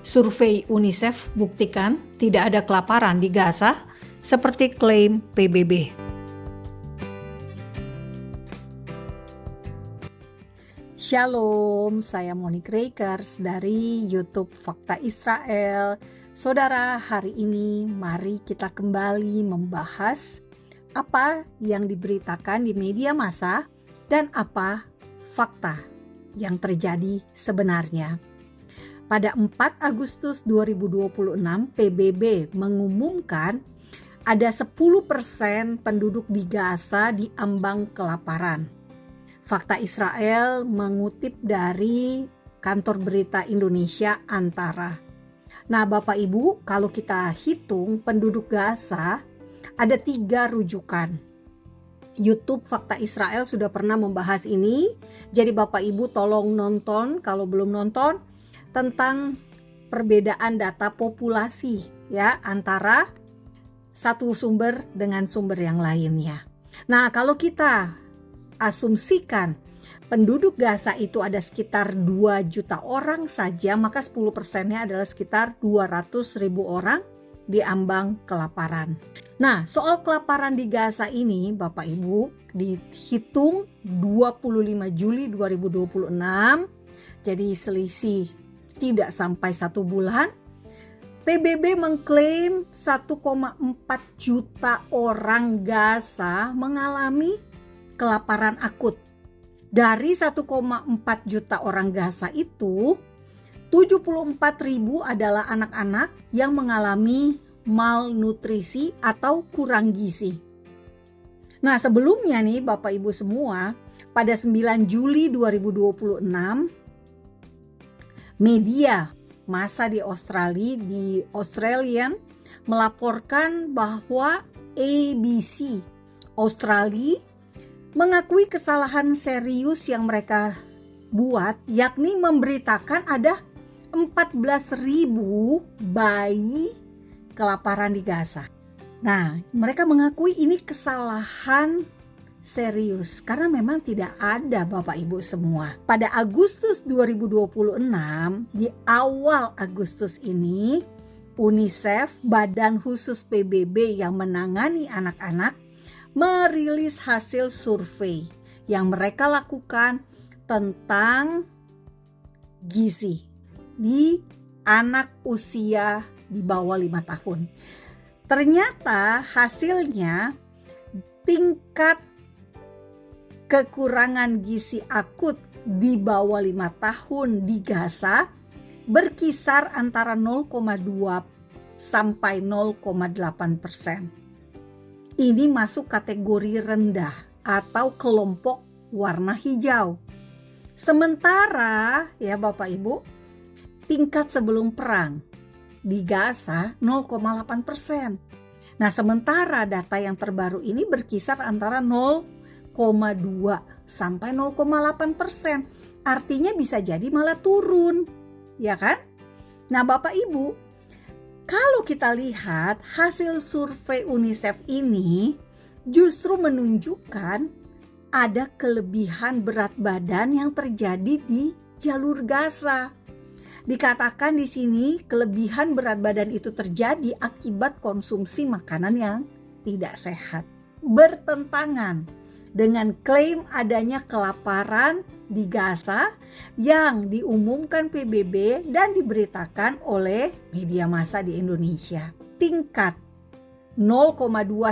Survei UNICEF buktikan tidak ada kelaparan di Gaza seperti klaim PBB. Shalom, saya Monique Rakers dari YouTube Fakta Israel. Saudara, hari ini mari kita kembali membahas apa yang diberitakan di media massa dan apa fakta yang terjadi sebenarnya. Pada 4 Agustus 2026, PBB mengumumkan ada 10% penduduk di Gaza diambang kelaparan. Fakta Israel mengutip dari kantor berita Indonesia Antara. Nah, Bapak Ibu, kalau kita hitung penduduk Gaza ada 3 rujukan. YouTube Fakta Israel sudah pernah membahas ini. Jadi Bapak Ibu tolong nonton kalau belum nonton tentang perbedaan data populasi ya antara satu sumber dengan sumber yang lainnya. Nah, kalau kita asumsikan penduduk Gaza itu ada sekitar 2 juta orang saja, maka 10%-nya adalah sekitar 200.000 orang diambang kelaparan. Nah, soal kelaparan di Gaza ini Bapak Ibu dihitung 25 Juli 2026, jadi selisih tidak sampai 1 bulan. PBB mengklaim 1,4 juta orang Gaza mengalami kelaparan akut. Dari 1,4 juta orang Gaza itu, 74.000 adalah anak-anak yang mengalami malnutrisi atau kurang gizi. Nah, sebelumnya nih Bapak Ibu semua, pada 9 Juli 2026, media massa di Australian melaporkan bahwa ABC Australia mengakui kesalahan serius yang mereka buat, yakni memberitakan ada 14.000 bayi kelaparan di Gaza. Nah, mereka mengakui ini kesalahan serius karena memang tidak ada Bapak Ibu semua. Pada Agustus 2026, di awal Agustus ini, UNICEF, badan khusus PBB yang menangani anak-anak, merilis hasil survei yang mereka lakukan tentang gizi di anak usia di bawah 5 tahun. Ternyata hasilnya tingkat kekurangan gizi akut di bawah 5 tahun di Gaza berkisar antara 0,2 sampai 0,8%. Ini masuk kategori rendah atau kelompok warna hijau. Sementara ya Bapak Ibu, tingkat sebelum perang di Gaza 0,8%. Nah, sementara data yang terbaru ini berkisar antara 0,2 sampai 0,8%. Artinya bisa jadi malah turun, ya kan? Nah, Bapak Ibu, kalau kita lihat hasil survei UNICEF ini justru menunjukkan ada kelebihan berat badan yang terjadi di jalur Gaza. Dikatakan di sini kelebihan berat badan itu terjadi akibat konsumsi makanan yang tidak sehat. Bertentangan dengan klaim adanya kelaparan di Gaza yang diumumkan PBB dan diberitakan oleh media massa di Indonesia. Tingkat 0,2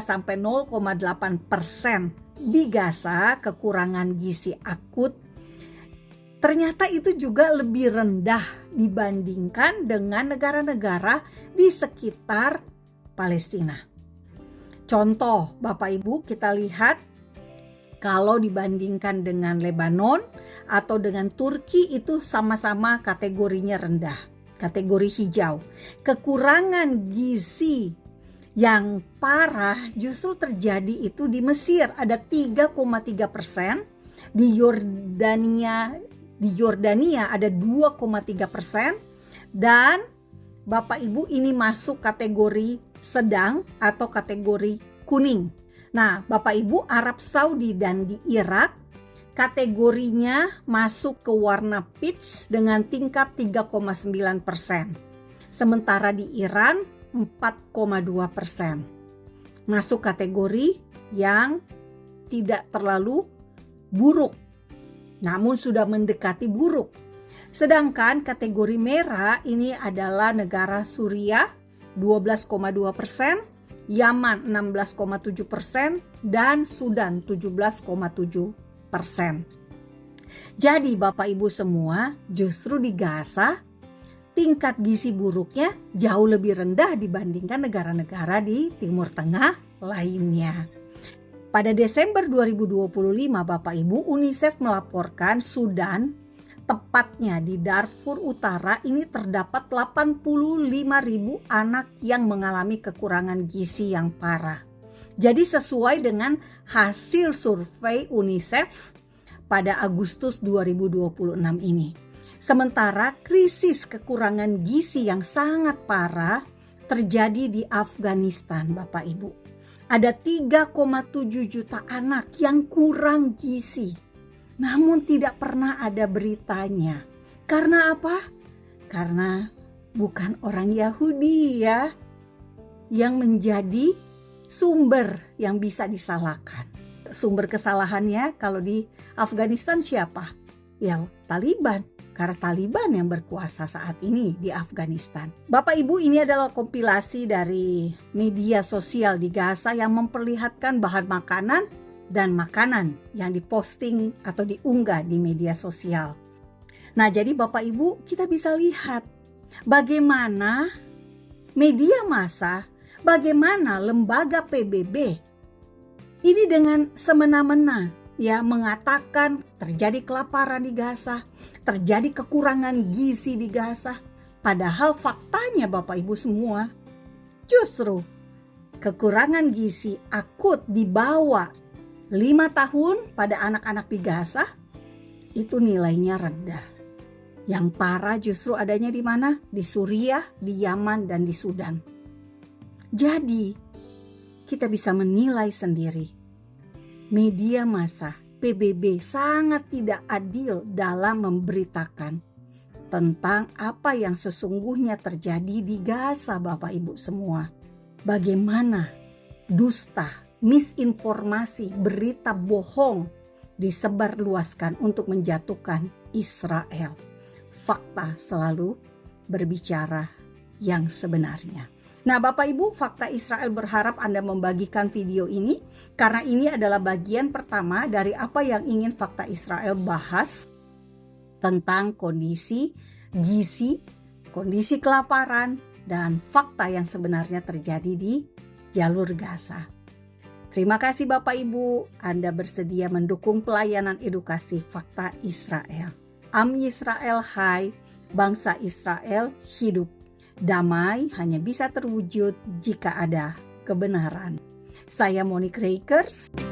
sampai 0,8% di Gaza kekurangan gizi akut ternyata itu juga lebih rendah dibandingkan dengan negara-negara di sekitar Palestina. Contoh Bapak Ibu, kita lihat kalau dibandingkan dengan Lebanon atau dengan Turki itu sama-sama kategorinya rendah, kategori hijau. Kekurangan gizi yang parah justru terjadi itu di Mesir, ada 3,3%, di Yordania ada 2,3%, dan Bapak Ibu ini masuk kategori sedang atau kategori kuning. Nah, Bapak Ibu, Arab Saudi dan di Irak kategorinya masuk ke warna peach dengan tingkat 3,9%. sementara di Iran 4,2%. Masuk kategori yang tidak terlalu buruk, namun sudah mendekati buruk. Sedangkan kategori merah ini adalah negara Suriah 12,2%, Yaman 16,7%, dan Sudan 17,7%. Jadi Bapak Ibu semua, justru di Gaza tingkat gizi buruknya jauh lebih rendah dibandingkan negara-negara di Timur Tengah lainnya. Pada Desember 2025 Bapak Ibu, UNICEF melaporkan Sudan, tepatnya di Darfur Utara, ini terdapat 85.000 anak yang mengalami kekurangan gizi yang parah. Jadi sesuai dengan hasil survei UNICEF pada Agustus 2026 ini. Sementara krisis kekurangan gizi yang sangat parah terjadi di Afghanistan Bapak Ibu. Ada 3,7 juta anak yang kurang gizi. Namun tidak pernah ada beritanya. Karena apa? Karena bukan orang Yahudi ya yang menjadi sumber yang bisa disalahkan. Sumber kesalahannya kalau di Afghanistan siapa? Ya Taliban. Karena Taliban yang berkuasa saat ini di Afghanistan. Bapak Ibu, ini adalah kompilasi dari media sosial di Gaza yang memperlihatkan bahan makanan dan makanan yang diposting atau diunggah di media sosial. Nah, jadi Bapak Ibu, kita bisa lihat bagaimana media massa, bagaimana lembaga PBB ini dengan semena-mena ya mengatakan terjadi kelaparan di Gaza, terjadi kekurangan gizi di Gaza. Padahal faktanya Bapak Ibu semua, justru kekurangan gizi akut di bawah 5 tahun pada anak-anak di Gaza itu nilainya rendah. Yang parah justru adanya di mana? Di Suriah, di Yaman, dan di Sudan. Jadi kita bisa menilai sendiri. Media massa PBB sangat tidak adil dalam memberitakan tentang apa yang sesungguhnya terjadi di Gaza Bapak Ibu semua. Bagaimana dusta, misinformasi, berita bohong disebarluaskan untuk menjatuhkan Israel. Fakta selalu berbicara yang sebenarnya. Nah Bapak Ibu, Fakta Israel berharap Anda membagikan video ini karena ini adalah bagian pertama dari apa yang ingin Fakta Israel bahas tentang kondisi gizi, kondisi kelaparan, dan fakta yang sebenarnya terjadi di jalur Gaza. Terima kasih Bapak Ibu, Anda bersedia mendukung pelayanan edukasi Fakta Israel. Am Yisrael Hai, bangsa Israel hidup. Damai hanya bisa terwujud jika ada kebenaran. Saya Monique Rakers.